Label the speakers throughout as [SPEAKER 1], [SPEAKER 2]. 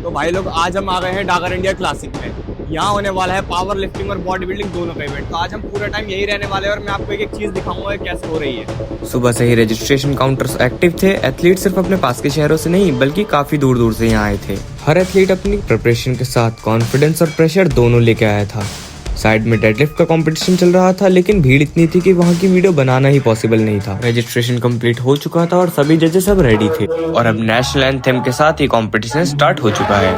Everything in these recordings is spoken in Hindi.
[SPEAKER 1] तो भाई लोग आज हम आ गए हैं डागर इंडिया क्लासिक में। यहाँ होने वाला है पावर लिफ्टिंग और बॉडी बिल्डिंग दोनों का इवेंट। तो आज हम पूरा टाइम यही रहने वाले हैं और मैं आपको एक एक चीज दिखाऊंगा कैसे हो रही है।
[SPEAKER 2] सुबह से ही रजिस्ट्रेशन काउंटर्स एक्टिव थे। एथलीट सिर्फ अपने पास के शहरों से नहीं बल्कि काफी दूर दूर से यहाँ आए थे। हर एथलीट अपनी प्रिपरेशन के साथ कॉन्फिडेंस और प्रेशर दोनों लेके आया था। साइड में डेडलिफ्ट का कंपटीशन चल रहा था, लेकिन भीड़ इतनी थी कि वहाँ की वीडियो बनाना ही पॉसिबल नहीं था। रजिस्ट्रेशन कंप्लीट हो चुका था और सभी जजेस सब रेडी थे और अब नेशनल एंथेम के साथ ही कंपटीशन स्टार्ट हो चुका है।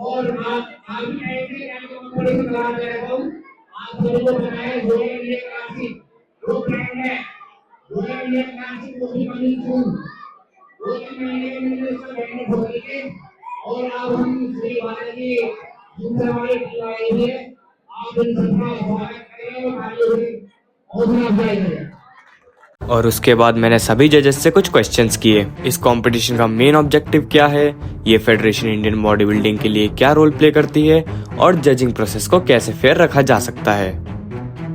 [SPEAKER 3] और आप लोगों को बताया जो ये क्लासिक जो ब्रांड है जो ये क्लासिक को भी कमी छूं वो महीने में इसका ब्रांड खोलेंगे और अब हम श्री बालाजी दूसरे वाले खिलाए हुए आप इन सबका स्वागत करें और आगे हौसला अफजाई करें।
[SPEAKER 2] और उसके बाद मैंने सभी जजेस से कुछ क्वेश्चंस किए। इस कंपटीशन का मेन ऑब्जेक्टिव क्या है, ये फेडरेशन इंडियन बॉडी बिल्डिंग के लिए क्या रोल प्ले करती है और जजिंग प्रोसेस को कैसे फेयर रखा जा सकता है।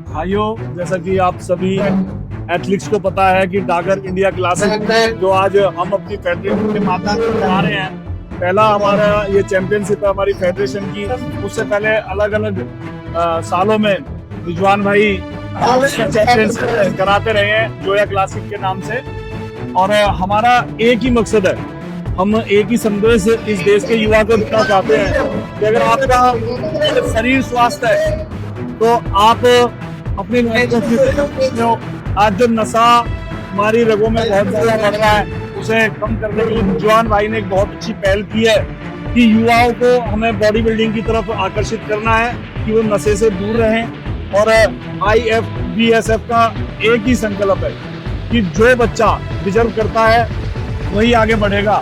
[SPEAKER 4] भाइयों, जैसा कि आप सभी एथलीट्स को पता है कि डागर इंडिया क्लासिक जो आज हम अपनी फेडरेशन के माध्यम से करा रहे हैं, पहला हमारा ये चैंपियनशिप है हमारी फेडरेशन की। उससे पहले अलग अलग सालों में रिजवान भाई चैंपियनशिप कराते रहे हैं जोया क्लासिक के नाम से। और हमारा एक ही मकसद है, हम एक ही संदेश इस देश के युवा को देना चाहते हैं कि अगर आपका शरीर स्वस्थ है तो आप अपनी आज जो नशा हमारी रगों में बहुत ज्यादा बढ़ रहा है उसे कम करने के लिए रिजवान भाई ने एक बहुत अच्छी पहल की है कि युवाओं को हमें बॉडी बिल्डिंग की तरफ आकर्षित करना है कि वो नशे से दूर रहें। और IFBSF का एक ही संकल्प है कि जो बच्चा डिजर्व करता है वही आगे बढ़ेगा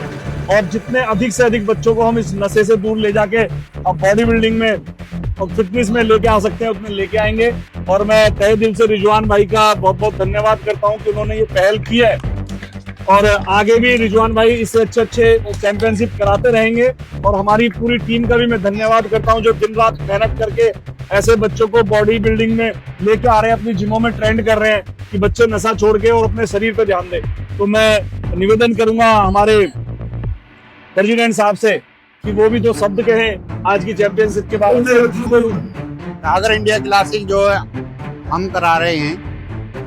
[SPEAKER 4] और जितने अधिक से अधिक बच्चों को हम इस नशे से दूर ले जाके अब बॉडी बिल्डिंग में और फिटनेस में लेके आ सकते हैं उतने लेके आएंगे। और मैं तहे दिल से रिजवान भाई का बहुत बहुत धन्यवाद करता हूं कि उन्होंने ये पहल की है और आगे भी रिजवान भाई इससे अच्छे चैंपियनशिप कराते रहेंगे। और हमारी पूरी टीम का भी मैं धन्यवाद करता हूं जो दिन रात मेहनत करके ऐसे बच्चों को बॉडी बिल्डिंग में लेके आ रहे हैं, अपनी जिमों में ट्रेंड कर रहे हैं कि बच्चे नशा छोड़ के और अपने शरीर पर ध्यान दें। तो मैं निवेदन करूंगा हमारे प्रेसिडेंट साहब से कि वो भी तो शब्द कहें आज की चैंपियनशिप के बारे में।
[SPEAKER 5] डागर इंडिया क्लासिक जो है हम करा रहे हैं,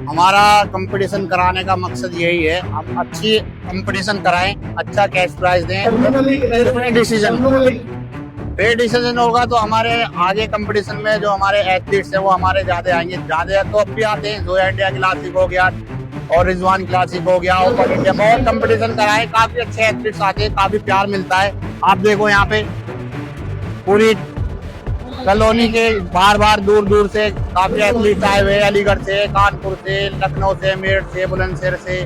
[SPEAKER 5] हमारा कंपटीशन कराने का मकसद यही है हम अच्छी कंपटीशन कराएं, अच्छा कैश प्राइज दें। डिसीजन होगा तो हमारे आगे कंपटीशन में जो हमारे एथलीट्स हैं वो हमारे ज्यादा आएंगे। ज्यादा तो अब भी आते हैं, जोया इंडिया क्लासिक हो गया और रिजवान क्लासिक हो गया, ओपन इंडिया, बहुत कंपटीशन कराए, काफी अच्छे एथलीट्स आते हैं, काफी प्यार मिलता है। आप देखो यहाँ पे पूरी कॉलोनी के बार दूर दूर से काफी एथलीट आए हुए, अलीगढ़ से, कानपुर से, लखनऊ से, मेरठ से, बुलंदशहर से,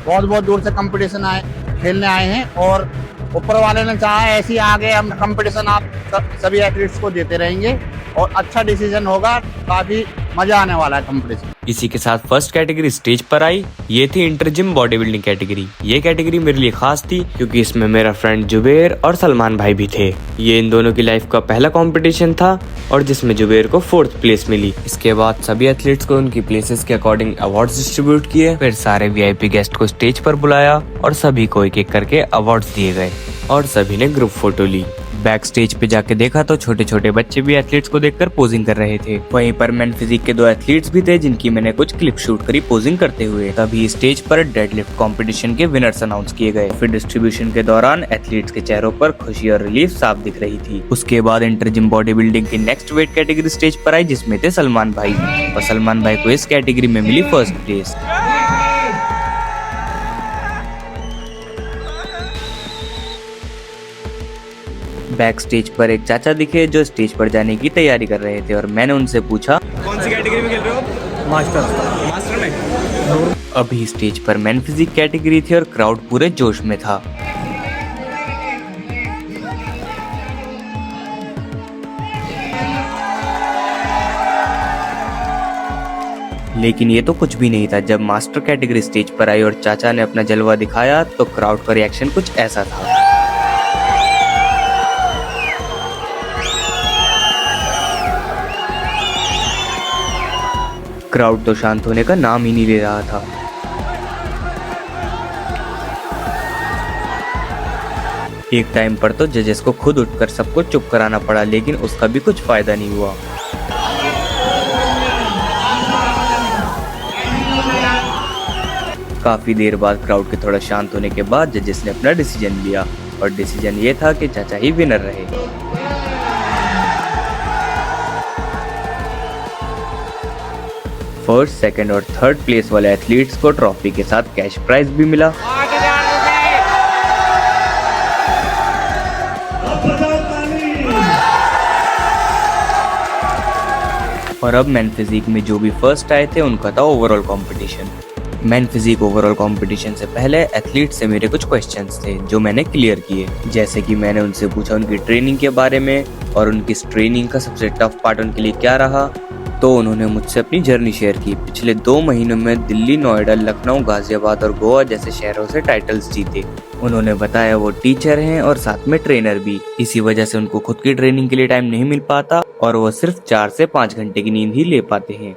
[SPEAKER 5] बहुत दूर से कंपटीशन खेलने आए हैं। और ऊपर वाले ने चाहा ऐसी आगे हम कंपटीशन आप सभी एथलीट्स को देते रहेंगे और अच्छा डिसीजन होगा, काफी मजा आने वाला है कंपटीशन।
[SPEAKER 2] इसी के साथ फर्स्ट कैटेगरी स्टेज पर आई, ये थी inter gym body building category. ये कैटेगरी मेरे लिए खास थी क्योंकि इसमें मेरा फ्रेंड जुबेर और सलमान भाई भी थे। ये इन दोनों की लाइफ का पहला कंपटीशन था और जिसमें जुबेर को 4th प्लेस मिली। इसके बाद सभी एथलीट्स को उनकी प्लेसेस के अकॉर्डिंग अवार्ड्स डिस्ट्रीब्यूट किए, फिर सारे VIP गेस्ट को स्टेज पर बुलाया और सभी को एक एक करके अवार्ड्स दिए गए और सभी ने ग्रुप फोटो ली। बैक स्टेज पे जाके देखा तो छोटे छोटे बच्चे भी एथलीट्स को देखकर पोजिंग कर रहे थे। वहीं पर मेन फिजिक के 2 एथलीट्स भी थे जिनकी मैंने कुछ क्लिप शूट करी पोजिंग करते हुए। तभी स्टेज पर डेडलिफ्ट कंपटीशन के विनर्स अनाउंस किए गए। फिर डिस्ट्रीब्यूशन के दौरान एथलीट्स के चेहरों पर खुशी और रिलीफ साफ दिख रही थी। उसके बाद इंटर जिम बॉडी बिल्डिंग की नेक्स्ट वेट कैटेगरी स्टेज पर आई जिसमें थे सलमान भाई और सलमान भाई को इस कैटेगरी में मिली 1st प्लेस। बैक स्टेज पर एक चाचा दिखे जो स्टेज पर जाने की तैयारी कर रहे थे और मैंने उनसे पूछा,
[SPEAKER 1] कौन सी कैटेगरी में खेल रहे हो? मास्टर में।
[SPEAKER 2] अभी स्टेज पर मेन फिजिक कैटेगरी थी और क्राउड पूरे जोश में था। लेकिन ये तो कुछ भी नहीं था। जब मास्टर कैटेगरी स्टेज पर आई और चाचा ने अपना जलवा दिखाया तो क्राउड का रिएक्शन कुछ ऐसा था। क्राउड तो शांत होने का नाम ही नहीं ले रहा था। एक टाइम पर तो जजेस को खुद उठकर सबको चुप कराना पड़ा, लेकिन उसका भी कुछ फायदा नहीं हुआ। काफी देर बाद क्राउड के थोड़ा शांत होने के बाद जजेस ने अपना डिसीजन लिया और डिसीजन ये था कि चाचा ही विनर रहे। फर्स्ट, सेकंड और थर्ड प्लेस वाले एथलीट्स को ट्रॉफी के साथ कैश प्राइज भी मिला। और अब मैन फिजिक में जो भी फर्स्ट आए थे उनका था overall competition. Man physique overall competition से पहले एथलीट से मेरे कुछ क्वेश्चंस थे जो मैंने क्लियर किए। जैसे कि मैंने उनसे पूछा उनकी ट्रेनिंग के बारे में और उनकी इस ट्रेनिंग का सबसे टफ पार्ट उनके लिए क्या रहा। तो उन्होंने मुझसे अपनी जर्नी शेयर की। पिछले 2 महीनों में दिल्ली, नोएडा, लखनऊ, गाजियाबाद और गोवा जैसे शहरों से टाइटल्स जीते। उन्होंने बताया वो टीचर हैं और साथ में ट्रेनर भी। इसी वजह से उनको खुद की ट्रेनिंग के लिए टाइम नहीं मिल पाता और वो सिर्फ 4 से 5 घंटे की नींद ही ले पाते हैं।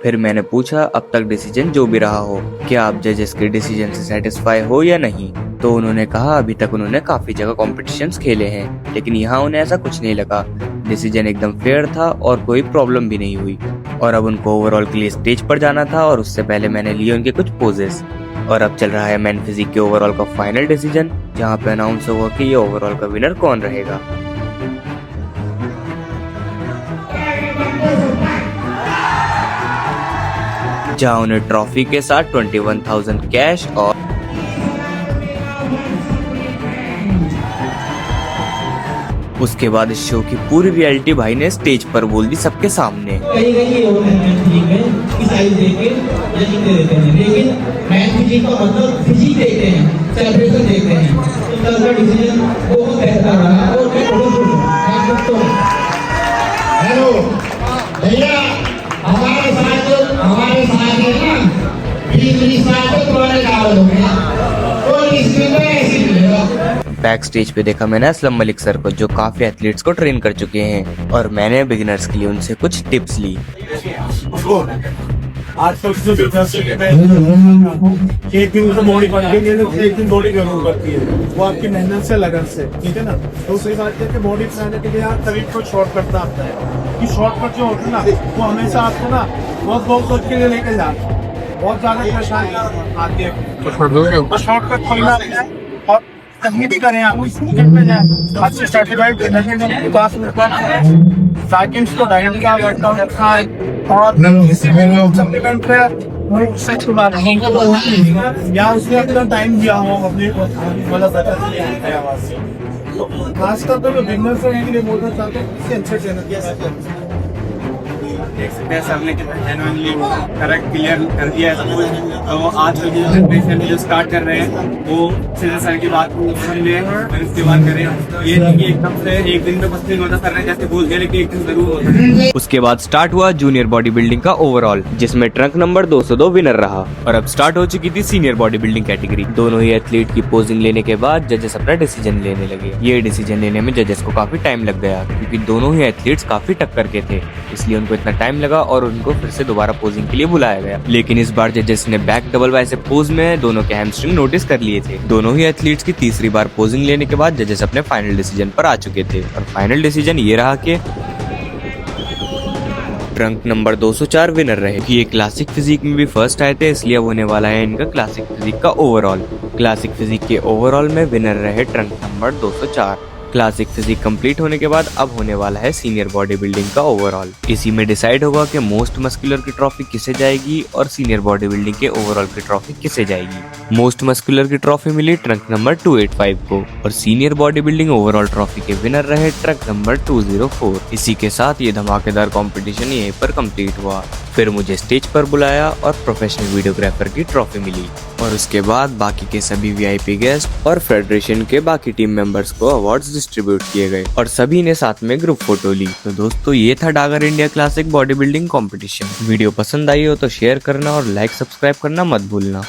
[SPEAKER 2] फिर मैंने पूछा अब तक डिसीजन जो भी रहा हो, क्या आप जजेस के डिसीजन से सेटिस्फाई हो या नहीं। तो उन्होंने कहा अभी तक उन्होंने काफी जगह कॉम्पिटिशन्स खेले हैं, लेकिन यहाँ उन्हें ऐसा कुछ नहीं लगा। डिसीजन एकदम फेयर था और कोई प्रॉब्लम भी नहीं हुई। और अब उनको ओवरऑल के लिए स्टेज पर जाना था और उससे पहले मैंने लिए उनके कुछ पोजेस। और अब चल रहा है मैन फिजिक के ओवरऑल का फाइनल डिसीजन, जहाँ पे अनाउंस होगा कि ये ओवरऑल का विनर कौन रहेगा। जहाँ उन्हें ट्रॉफी के साथ 21,000 कैश और उसके बाद इस शो की पूरी रियलिटी भाई ने स्टेज पर बोल दी सबके सामने।
[SPEAKER 3] कहीं कहीं होता है मैन फिजिक में कि साइज देके जजिंग दे देते हैं, लेकिन मैन फिजिक का मतलब फिजिक देखते हैं, सेलिब्रेशन देखते हैं। तो कल का डिसीजन बहुत बेहतर रहा और मैं बहुत खुश हूं। मैं खुश तो हेलो भैया, हमारे साथ है ना 20 साल से पुराने कागज हो गए और इसमें ऐसे मिलेगा।
[SPEAKER 2] बैक स्टेज पे देखा मैंने असलम मलिक सर को, जो काफी एथलीट्स को ट्रेन कर चुके हैं, और मैंने बिगिनर्स के लिए उनसे कुछ टिप्स ली।
[SPEAKER 4] आजकल जो बिजनेस एक दिन तो बॉडी एक दिन बॉडी जरूर करती है, वो आपकी मेहनत से लगन से, ठीक है ना। दूसरी बात है कि बॉडी बनाने के लिए आप तभी को शॉर्टकट आता है कि शॉर्टकट जो होता है ना वो हमेशा आपको ना बहुत सोच के लिए लेके जाता है, बहुत ज्यादा परेशानी आती है। तो शॉर्टकट खोलना है और कहीं भी करें आप में जाए अच्छे सर्टिफाइड पास सेकंड्स को डायरेक्ट का वर्कआउट रखा है और सप्लीमेंट पे या उसने अपना टाइम दिया हो अपने मतलब खासकर तो मैं बिगनर से के लिए बोलना चाहता हूँ इससे अच्छे ट्रेनर
[SPEAKER 1] देख सकते हैं सबने कितना जेन्युइनली करेक्ट क्लियर कर दिया है। तो आज जो जनरेशन जो स्टार्ट कर रहे हैं वो सीधे सर की बात को सुन ले और इसके बाद करें। ये नहीं कि एकदम से एक दिन में बस नहीं होता, सर ने जैसे बोल दिया, लेकिन एक दिन जरूर होता है।
[SPEAKER 2] उसके बाद स्टार्ट हुआ जूनियर बॉडी बिल्डिंग का ओवरऑल, जिसमें ट्रंक नंबर 202 विनर रहा। और अब स्टार्ट हो चुकी थी सीनियर बॉडी बिल्डिंग कैटेगरी। दोनों ही एथलीट की पोजिंग लेने के बाद जजेस अपना डिसीजन लेने लगे। ये डिसीजन लेने में जजेस को काफी टाइम लग गया, क्योंकि दोनों ही एथलीट्स काफी टक्कर के थे, इसलिए उनको इतना टाइम लगा और उनको फिर से दोबारा पोजिंग के लिए बुलाया गया। लेकिन इस बार जजेस ने बैक डबल वाई से पोज में दोनों के हैमस्ट्रिंग नोटिस कर लिए थे। दोनों ही एथलीट्स की तीसरी बार पोजिंग लेने के बाद जजेस अपने फाइनल डिसीजन पर आ चुके थे और फाइनल डिसीजन ये रहा कि ट्रंक नंबर 204 विनर रहे। कि ये क्लासिक फिजिक में भी फर्स्ट आए थे, इसलिए अब होने वाला है इनका क्लासिक फिजिक का ओवरऑल। क्लासिक फिजिक के ओवरऑल में विनर रहे trunk number 204। Classic physique complete होने के बाद अब होने वाला है सीनियर बॉडी बिल्डिंग का ओवरऑल। इसी में डिसाइड होगा कि मोस्ट मस्कुलर की ट्रॉफी किसे जाएगी और सीनियर बॉडी बिल्डिंग के ओवरऑल की ट्रॉफी किसे जाएगी। मोस्ट मस्कुलर की ट्रॉफी मिली ट्रंक नंबर 285 को और senior body building overall trophy के विनर रहे ट्रंक नंबर 204। इसी के साथ ये धमाकेदार कंपटीशन यहीं पर कंप्लीट हुआ। फिर मुझे स्टेज पर बुलाया और प्रोफेशनल वीडियोग्राफर की ट्रॉफी मिली और उसके बाद बाकी के सभी वीआईपी गेस्ट और फेडरेशन के बाकी टीम मेंबर्स को अवार्ड्स डिस्ट्रीब्यूट किए गए और सभी ने साथ में ग्रुप फोटो ली। तो दोस्तों ये था Dagar India classic body building competition. Video पसंद आई हो तो शेयर करना और लाइक सब्सक्राइब करना मत भूलना।